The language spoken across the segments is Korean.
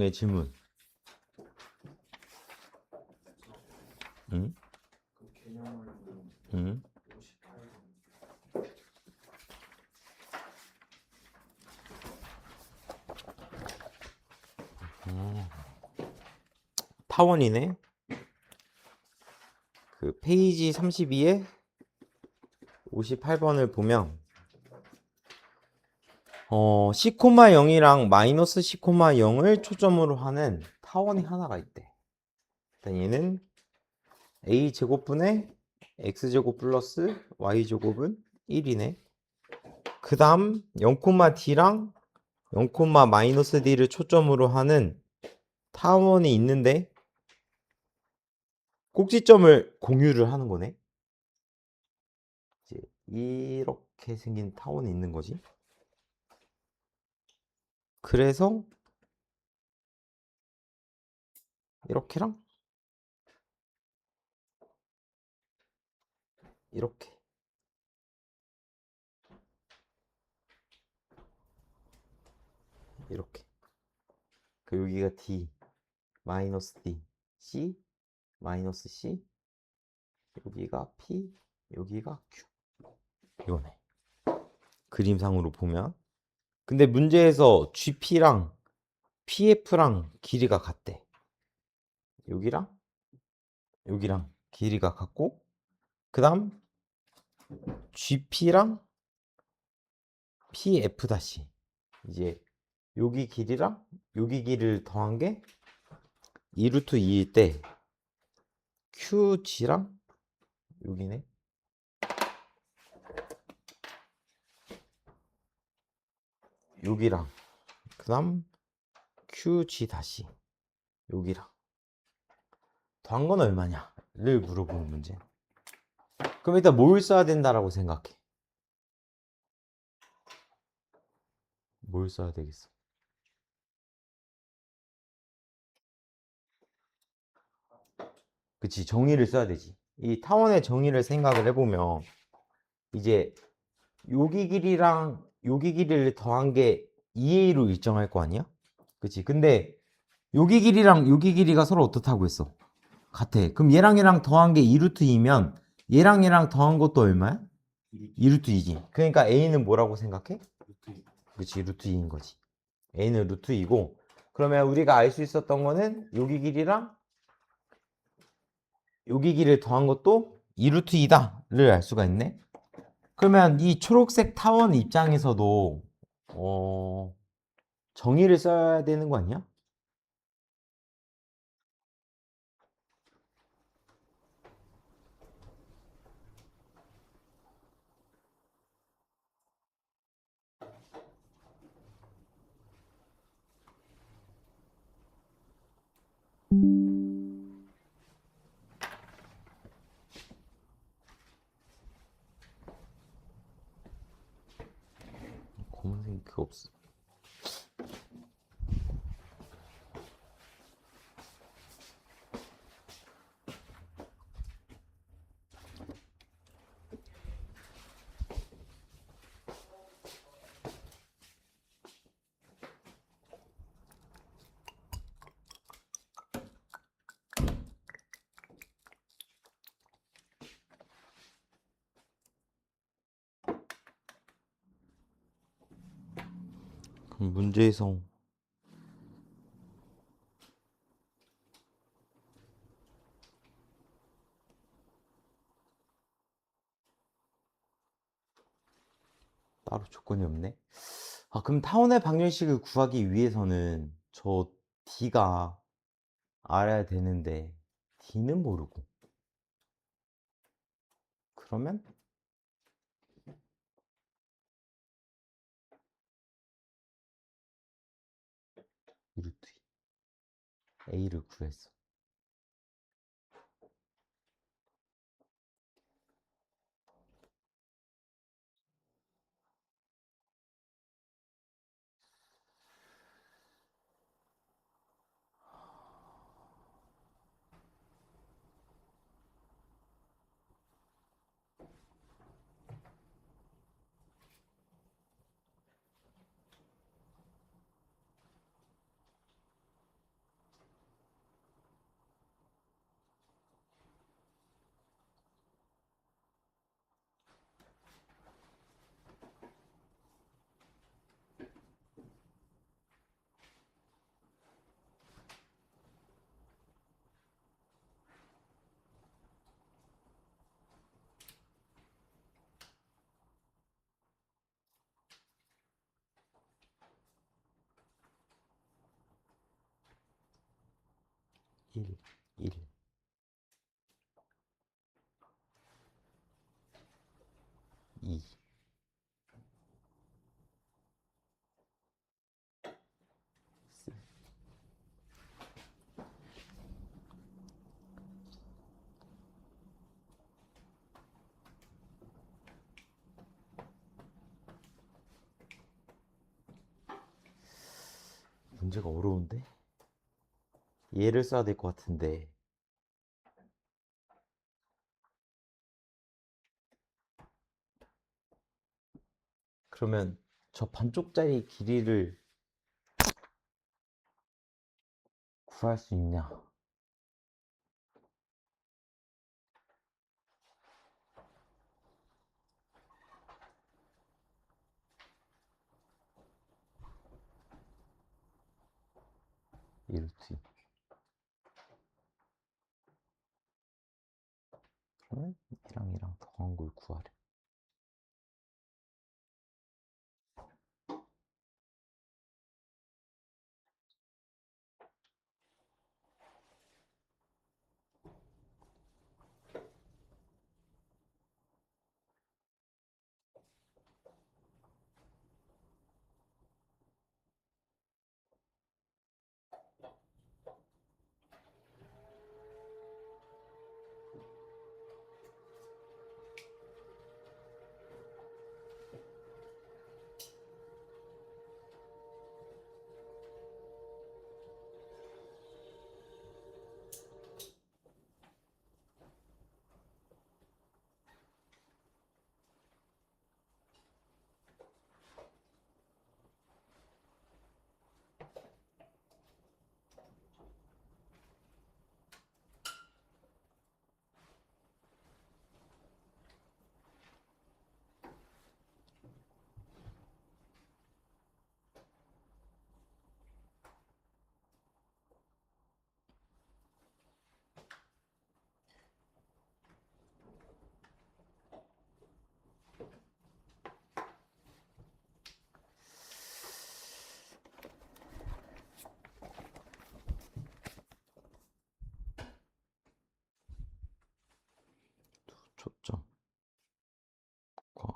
네, 질문. 응? 응? 타원이네. 그 페이지 32에 58번을 보면 C, 0이랑 마이너스 C, 0을 초점으로 하는 타원이 하나가 있대. 일단 얘는 A제곱분의 X제곱 플러스 Y제곱은 1이네. 그 다음 0,D랑 0, 마이너스 D를 초점으로 하는 타원이 있는데 꼭지점을 공유를 하는 거네. 이제 이렇게 생긴 타원이 있는 거지. 그래서 이렇게랑 이렇게 이렇게 그 여기가 D 마이너스 D C 마이너스 C 여기가 P 여기가 Q 이거네. 그림상으로 보면 근데 문제에서 GP랑 PF랑 길이가 같대. 여기랑 여기랑 길이가 같고 그 다음 GP랑 PF 다시 이제 여기 길이랑 여기 길이를 더한 게 2루트 2일 때 QG랑 여기네. 여기랑 그 다음 QG 다시 여기랑 더한 건 얼마냐를 물어보는 문제. 그럼 일단 뭘 써야 된다라고 생각해? 뭘 써야 되겠어? 그치, 정의를 써야 되지. 이 타원의 정의를 생각을 해보면 이제 여기 길이랑 여기 길이를 더한 게 2a로 일정할 거 아니야? 그치. 근데 여기 길이랑 여기 길이가 서로 어떻다고 했어? 같아. 그럼 얘랑 더한 게 2루트 2면 얘랑 더한 것도 얼마야? 2루트 2지. 그러니까 a는 뭐라고 생각해? 그치, 루트 2인 거지. a는 루트 2고 그러면 우리가 알 수 있었던 거는 여기 길이랑 여기 길이를 더한 것도 2루트 2다를 알 수가 있네. 그러면 이 초록색 타원 입장에서도 정의를 써야 되는 거 아니야? 검은색 그거 없어. 그럼 문제에서 따로 조건이 없네. 아, 그럼 타원의 방정식을 구하기 위해서는 저 D가 알아야 되는데 D는 모르고 그러면 루트 A를 구했어. 1, 1. 이. 문제가 어려운데? 얘를 써야 될 것 같은데. 그러면 저 반쪽짜리 길이를 구할 수 있냐? 이 루트. 그러면 이랑 더한 걸 구하래. 초점. 과.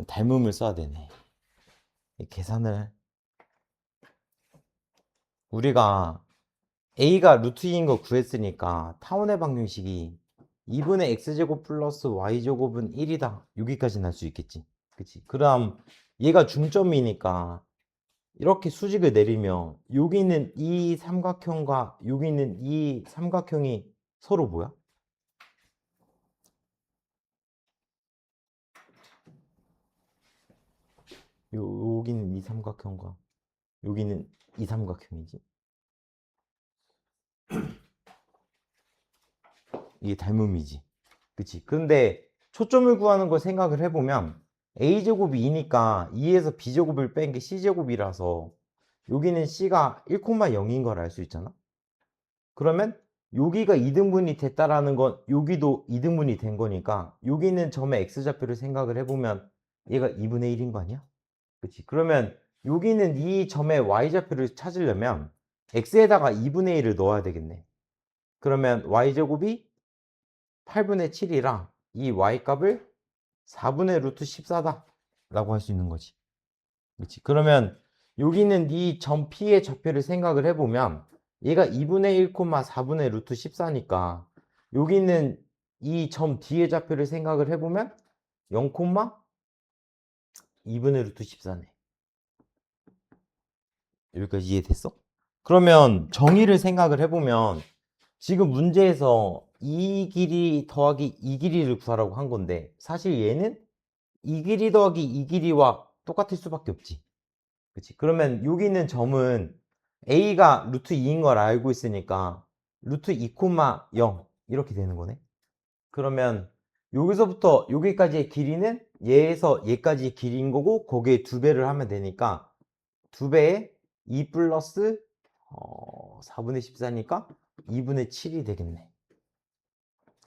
닮음을 써야 되네. 계산을 우리가 a가 루트 2인 거 구했으니까 타원의 방정식이 2분의 x제곱 플러스 y제곱은 1이다. 여기까지 날 수 있겠지. 그치? 그럼 얘가 중점이니까 이렇게 수직을 내리면 여기 있는 이 삼각형과 여기 있는 이 삼각형이 서로 뭐야? 여기는 이 삼각형과 여기는 이 삼각형이지. 이게 닮음이지. 그치? 근데 초점을 구하는 걸 생각을 해보면 a제곱이 2니까 2에서 b제곱을 뺀 게 c제곱이라서 여기는 c가 1,0인 걸 알 수 있잖아. 그러면 여기가 2등분이 됐다라는 건 여기도 2등분이 된 거니까 여기 있는 점의 x좌표를 생각을 해보면 얘가 2분의 1인 거 아니야? 그치? 그러면 여기 있는 이 점의 y좌표를 찾으려면 x에다가 2분의 1을 넣어야 되겠네. 그러면 y제곱이 8분의 7이랑 이 y값을 4분의 루트 14다 라고 할 수 있는 거지. 그렇지? 그러면 여기 있는 이 점 P의 좌표를 생각을 해보면 얘가 2분의 1, 4분의 루트 14니까 여기 있는 이 점 D의 좌표를 생각을 해보면 0, 2분의 루트 14네. 여기까지 이해됐어? 그러면 정의를 생각을 해보면 지금 문제에서 이 길이 더하기 이 길이를 구하라고 한 건데 사실 얘는 이 길이 더하기 이 길이와 똑같을 수밖에 없지. 그치? 그러면 여기 있는 점은 a가 루트 2인 걸 알고 있으니까 루트 2, 0 이렇게 되는 거네. 그러면 여기서부터 여기까지의 길이는 얘에서 얘까지 길이인 거고 거기에 2배를 하면 되니까 2배에 2 플러스 4분의 14니까 2분의 7이 되겠네.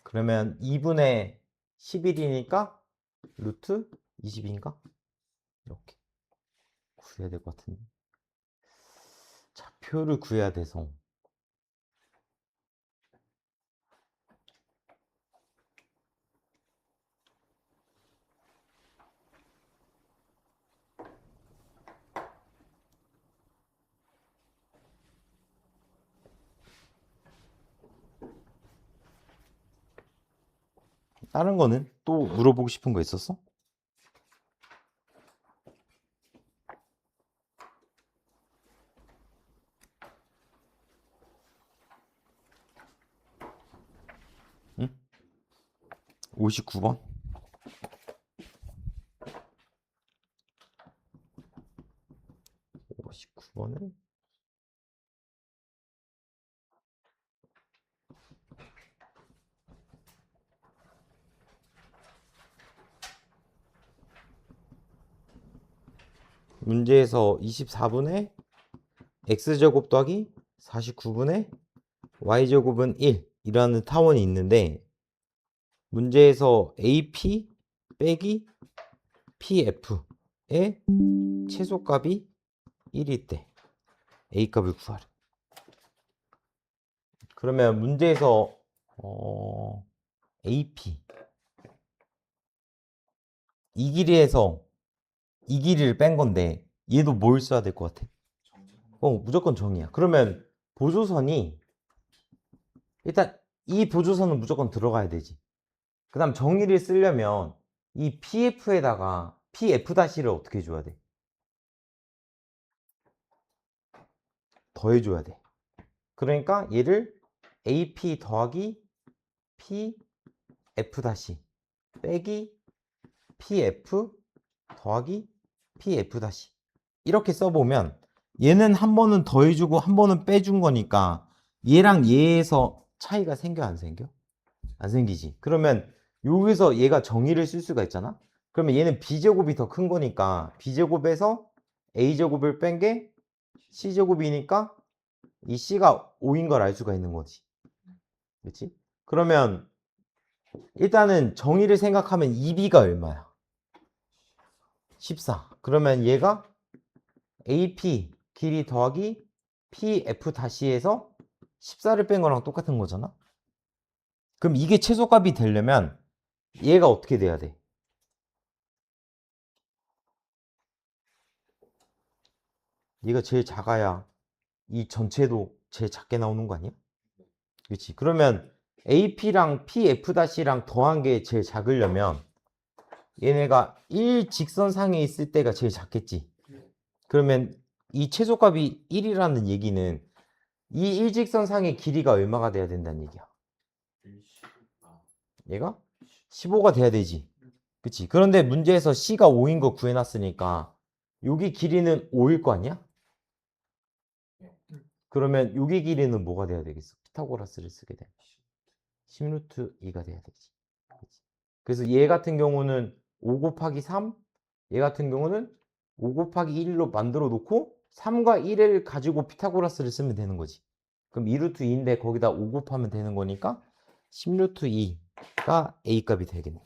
그러면 2분의 11이니까 루트 20인가? 이렇게 구해야 될 것 같은데. 좌표를 구해야 돼서 다른 거는 또 물어보고 싶은 거 있었어? 응? 59번? (59번은) 문제에서 24분의 x제곱 더하기 49분의 y제곱은 1 이라는 타원이 있는데 문제에서 AP 빼기 PF의 최소값이 1일 때 A값을 구하래. 그러면 문제에서 AP 이 길이에서 이 길이를 뺀 건데 얘도 뭘 써야 될 것 같아? 무조건 정이야. 그러면 보조선이 일단 이 보조선은 무조건 들어가야 되지. 그 다음 정의를 쓰려면 이 PF에다가 PF-를 어떻게 해줘야 돼? 더해줘야 돼. 그러니까 얘를 AP 더하기 PF- 빼기 PF 더하기 PF- 이렇게 써보면 얘는 한 번은 더해주고 한 번은 빼준 거니까 얘랑 얘에서 차이가 생겨 안 생겨? 안 생기지. 그러면 여기서 얘가 정의를 쓸 수가 있잖아. 그러면 얘는 B제곱이 더 큰 거니까 B제곱에서 A제곱을 뺀 게 C제곱이니까 이 C가 5인 걸 알 수가 있는 거지. 그렇지? 그러면 일단은 정의를 생각하면 2B가 얼마야? 14. 그러면 얘가 AP 길이 더하기 PF-에서 14를 뺀 거랑 똑같은 거잖아. 그럼 이게 최소값이 되려면 얘가 어떻게 돼야 돼? 얘가 제일 작아야 이 전체도 제일 작게 나오는 거 아니야? 그렇지. 그러면 AP랑 PF-랑 더한 게 제일 작으려면 얘네가 1직선상에 있을 때가 제일 작겠지. 그러면 이 최소값이 1이라는 얘기는 이 일직선상의 길이가 얼마가 돼야 된다는 얘기야? 얘가 15가 돼야 되지. 그치? 그런데 문제에서 C가 5인 거 구해놨으니까 여기 길이는 5일 거 아니야? 그러면 여기 길이는 뭐가 돼야 되겠어? 피타고라스를 쓰게 되면 10루트 2가 돼야 되지. 그치? 그래서 얘 같은 경우는 5 곱하기 3, 얘 같은 경우는 5 곱하기 1로 만들어 놓고 3과 1을 가지고 피타고라스를 쓰면 되는 거지. 그럼 2루트 2인데 거기다 5 곱하면 되는 거니까 10루트 2가 A값이 되겠네.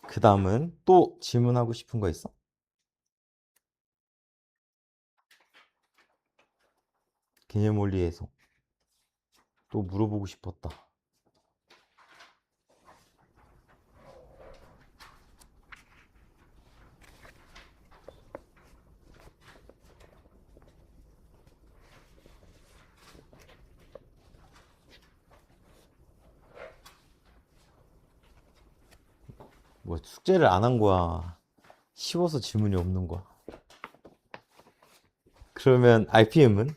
그 다음은 또 질문하고 싶은 거 있어? 개념 원리에서 또 물어보고 싶었다. 뭐 숙제를 안 한 거야? 쉬워서 질문이 없는 거야? 그러면 RPM은?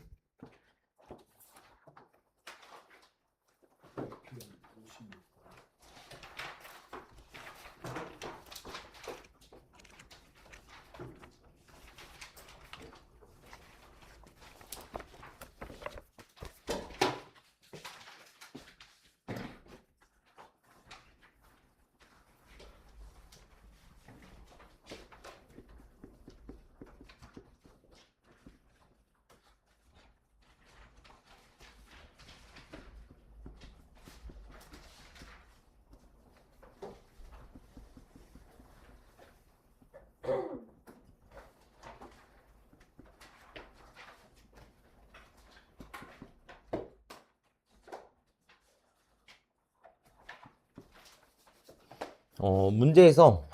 문제에서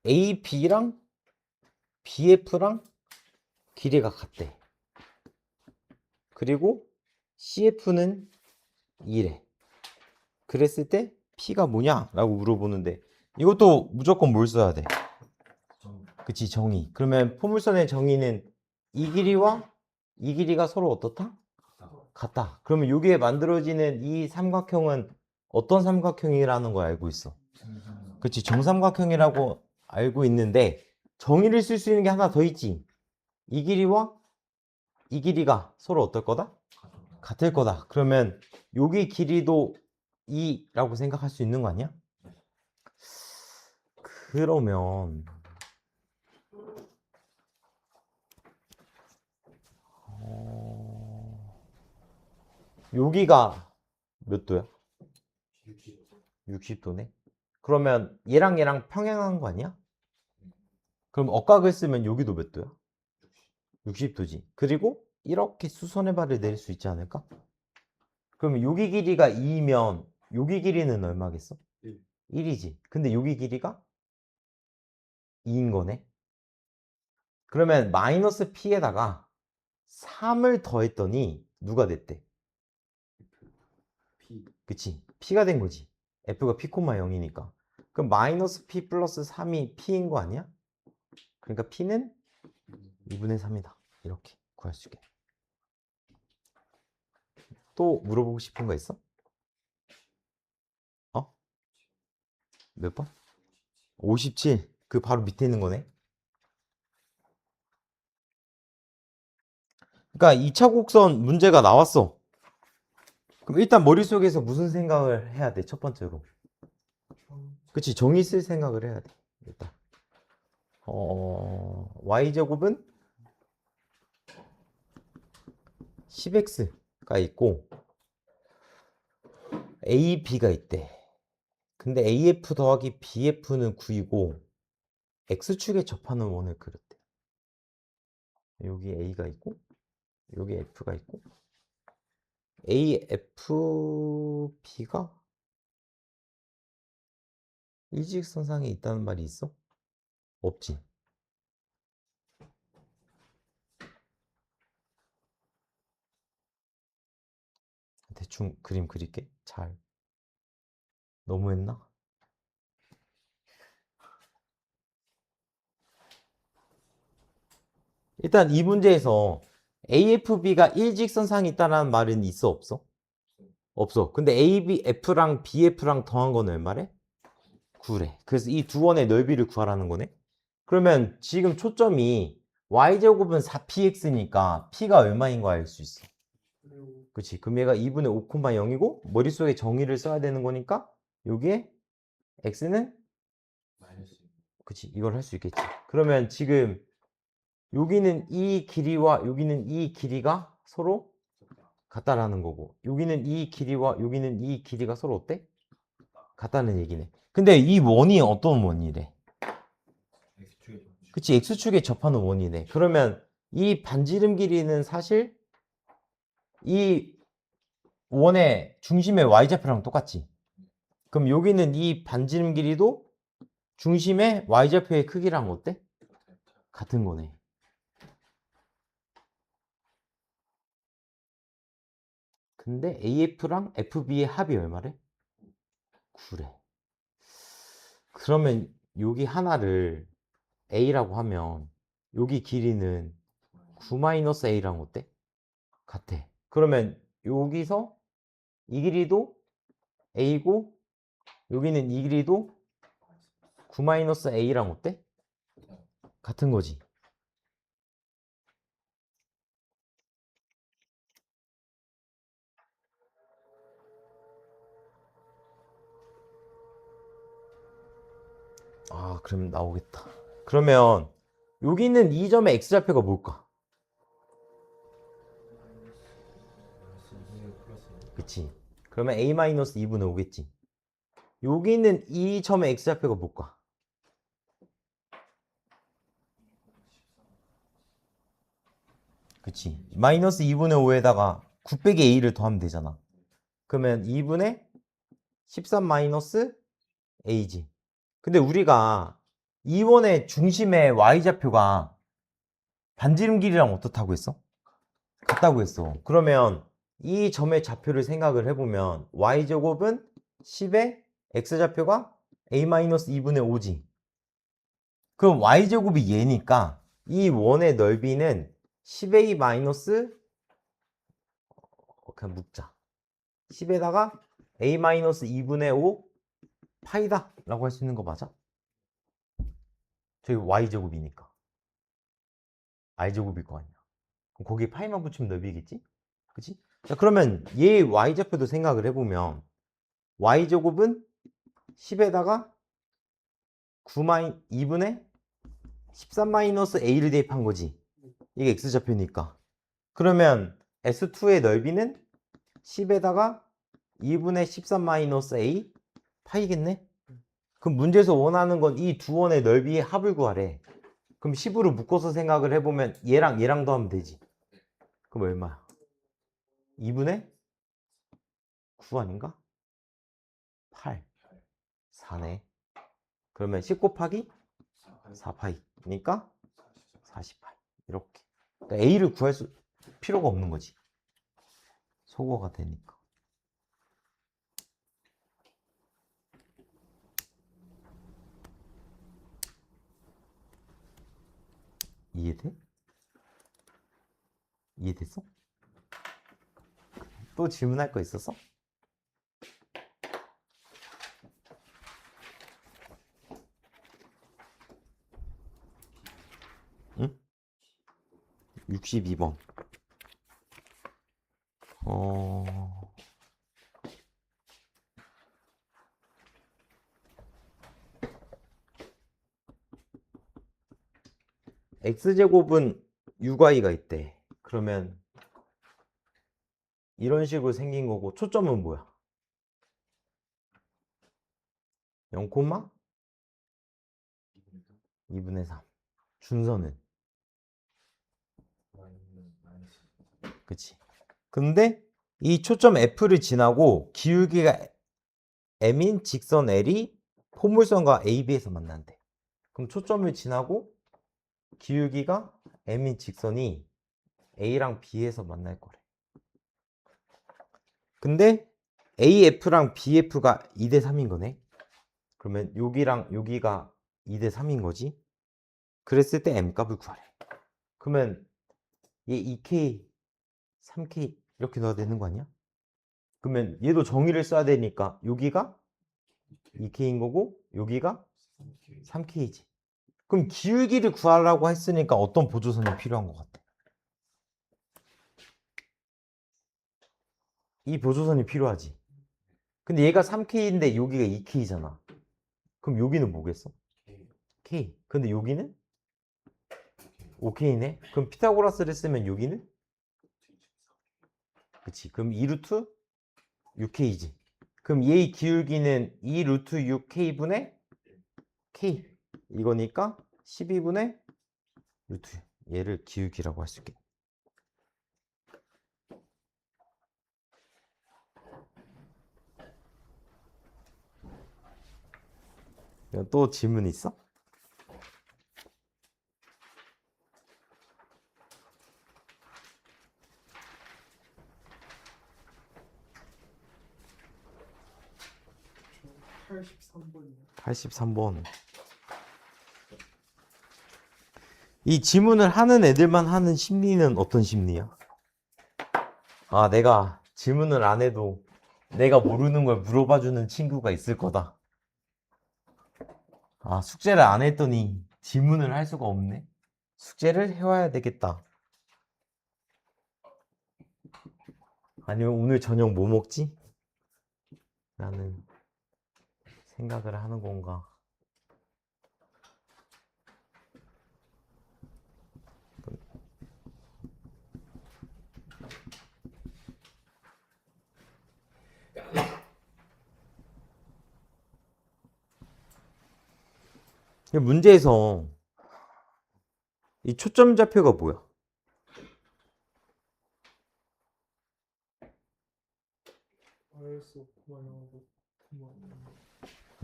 AB랑 BF랑 길이가 같대. 그리고 CF는 2래. 그랬을 때 P가 뭐냐? 라고 물어보는데 이것도 무조건 뭘 써야 돼? 그치, 정의. 그러면 포물선의 정의는 이 길이와 이 길이가 서로 어떻다? 같다. 그러면 여기에 만들어지는 이 삼각형은 어떤 삼각형이라는 걸 알고 있어? 그치, 정삼각형이라고 알고 있는데 정의를 쓸 수 있는 게 하나 더 있지. 이 길이와 이 길이가 서로 어떨 거다? 같을 거다. 그러면 여기 길이도 2라고 생각할 수 있는 거 아니야? 그러면 여기가 몇 도야? 60도네. 그러면 얘랑 얘랑 평행한 거 아니야? 그럼 억각을 쓰면 여기도 몇 도야? 60도지. 그리고 이렇게 수선의 발을 내릴 수 있지 않을까? 그러면 여기 길이가 2면 여기 길이는 얼마겠어? 1이지. 근데 여기 길이가 2인 거네. 그러면 마이너스 P에다가 3을 더했더니 누가 됐대? 그치? P가 된 거지. F가 P, 0이니까. 그럼 마이너스 P 플러스 3이 P인 거 아니야? 그러니까 P는 2분의 3이다. 이렇게 구할 수 있게. 또 물어보고 싶은 거 있어? 어? 몇 번? 57. 그 바로 밑에 있는 거네. 그러니까 2차 곡선 문제가 나왔어. 그럼 일단 머릿속에서 무슨 생각을 해야 돼? 첫 번째로. 그치, 정의 쓸 생각을 해야 돼. 일단. y제곱은 10x가 있고 ab가 있대. 근데 af 더하기 bf는 9이고 x축에 접하는 원을 그렸대. 여기 a가 있고 여기 f가 있고 afb가 일직선상에 있다는 말이 있어? 없지. 대충 그림 그릴게. 잘. 너무했나? 일단 이 문제에서 AFB가 일직선상에 있다는 말은 있어 없어? 없어. 근데 AB, F랑 BF랑 더한 건 얼마래? 9래. 그래서 이 두 원의 넓이를 구하라는 거네. 그러면 지금 초점이 y제곱은 4px니까 p가 얼마인 거 알 수 있어. 그치? 그럼 얘가 2분의 5,0이고 머릿속에 정의를 써야 되는 거니까 여기에 x는 그치? 이걸 할 수 있겠지. 그러면 지금 여기는 이 길이와 여기는 이 길이가 서로 같다라는 거고 여기는 이 길이와 여기는 이 길이가 서로 어때? 같다는 얘기네. 근데 이 원이 어떤 원이래? 그치, x축에 접하는 원이네. 그러면 이 반지름 길이는 사실 이 원의 중심의 y좌표랑 똑같지. 그럼 여기는 이 반지름 길이도 중심의 y좌표의 크기랑 어때? 같은 거네. 근데 AF랑 FB의 합이 얼마래? 9래. 그러면 여기 하나를 A라고 하면 여기 길이는 9-A랑 어때? 같아. 그러면 여기서 이 길이도 A고 여기는 이 길이도 9-A랑 어때? 같은 거지. 아, 그럼 나오겠다. 그러면 여기 있는 이 점의 x좌표가 뭘까? 그치? 그러면 a-2분의 5겠지. 여기 있는 이 점의 x좌표가 뭘까? 그치? 마이너스 2분의 5에다가 9 빼기 a를 더하면 되잖아. 그러면 2분의 13 마이너스 a지. 근데 우리가 이원의 중심의 y좌표가 반지름 길이랑 어떻다고 했어? 같다고 했어. 그러면 이 점의 좌표를 생각을 해보면 y제곱은 10의 x좌표가 a-2분의 5지. 그럼 y제곱이 얘니까 이 원의 넓이는 10a 마이너스 그냥 묻자. 10에다가 a-2분의 5 파이다 라고 할 수 있는 거 맞아? 저기 y제곱이니까 r제곱일 거 아니야. 그럼 거기에 파이만 붙이면 넓이겠지? 그치? 자, 그러면 얘 y좌표도 생각을 해보면 y제곱은 10에다가 2분의 13 마이너스 a를 대입한 거지. 이게 x좌표니까. 그러면 S2의 넓이는 10에다가 2분의 13 마이너스 a 파이겠네? 그럼 문제에서 원하는 건 이 두 원의 넓이의 합을 구하래. 그럼 10으로 묶어서 생각을 해보면 얘랑 얘랑 더하면 되지. 그럼 얼마야? 2분의 9 아닌가? 8. 4네. 그러면 10 곱하기 4파이니까 48. 이렇게. 그러니까 A를 구할 필요가 없는 거지. 소거가 되니까. 이해돼? 이해됐어? 또 질문할 거 있었어? 응? 62번. x제곱은 6y가 있대. 그러면 이런 식으로 생긴 거고 초점은 뭐야? 0, 2분의 3. 준선은 그치. 근데 이 초점 F를 지나고 기울기가 M인 직선 L이 포물선과 AB에서 만난대. 그럼 초점을 지나고 기울기가 M인 직선이 A랑 B에서 만날 거래. 근데 AF랑 BF가 2대 3인 거네. 그러면 여기랑 여기가 2대 3인 거지. 그랬을 때 M 값을 구하래. 그러면 얘 2K, 3K 이렇게 넣어야 되는 거 아니야? 그러면 얘도 정의를 써야 되니까 여기가 2K인 거고 여기가 3K지. 그럼 기울기를 구하라고 했으니까 어떤 보조선이 필요한 것 같아? 이 보조선이 필요하지. 근데 얘가 3K인데 여기가 2K잖아. 그럼 여기는 뭐겠어? K. 근데 여기는 5K네. 그럼 피타고라스를 쓰면 여기는? 그치. 그럼 2루트 6K지. 그럼 얘의 기울기는 2루트 6K분의 K. 이거니까 12분의 루트. 얘를 기울기라고 할 수 있겠네. 또 질문 있어? 저 83번이요. 83번. 이 질문을 하는 애들만 하는 심리는 어떤 심리야? 아, 내가 질문을 안 해도 내가 모르는 걸 물어봐 주는 친구가 있을 거다. 아, 숙제를 안 했더니 질문을 할 수가 없네. 숙제를 해와야 되겠다. 아니면 오늘 저녁 뭐 먹지? 라는 생각을 하는 건가? 문제에서 이 초점 좌표가 뭐야? 알수 없구만 하고 그만.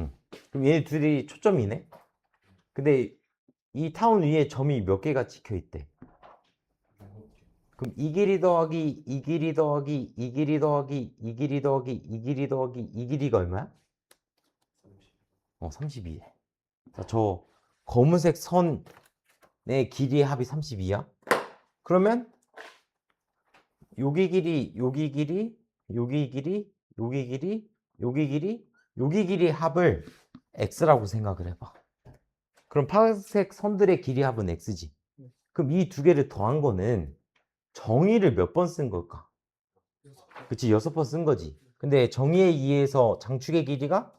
응. 그럼 얘네 둘이 초점이네. 근데 이 타원 위에 점이 몇 개가 찍혀 있대. 그럼 이 길이 더하기 이 길이 더하기 이 길이 더하기 이 길이 더하기 이 길이 더하기 이 길이가 얼마야? 32에. 자, 저 검은색 선의 길이의 합이 32야. 그러면 여기 길이, 여기 길이, 여기 길이, 여기 길이, 여기 길이, 여기 길이의 합을 x라고 생각을 해봐. 그럼 파란색 선들의 길이 합은 x지. 그럼 이 두 개를 더한 거는 정의를 몇 번 쓴 걸까? 그치, 6번 쓴 거지. 근데 정의에 의해서 장축의 길이가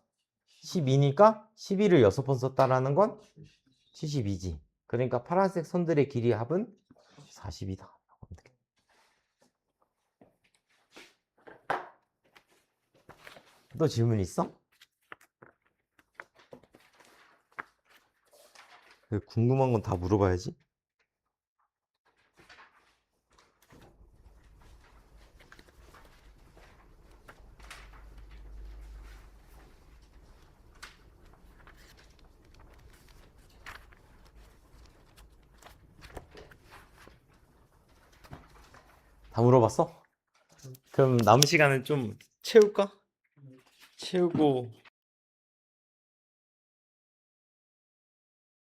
12니까 12를 6번 썼다라는 건 72지. 그러니까 파란색 선들의 길이 합은 40이다. 또 질문 있어? 궁금한 건 다 물어봐야지. 다 물어봤어? 그럼 남은 시간은 좀 채울까? 채우고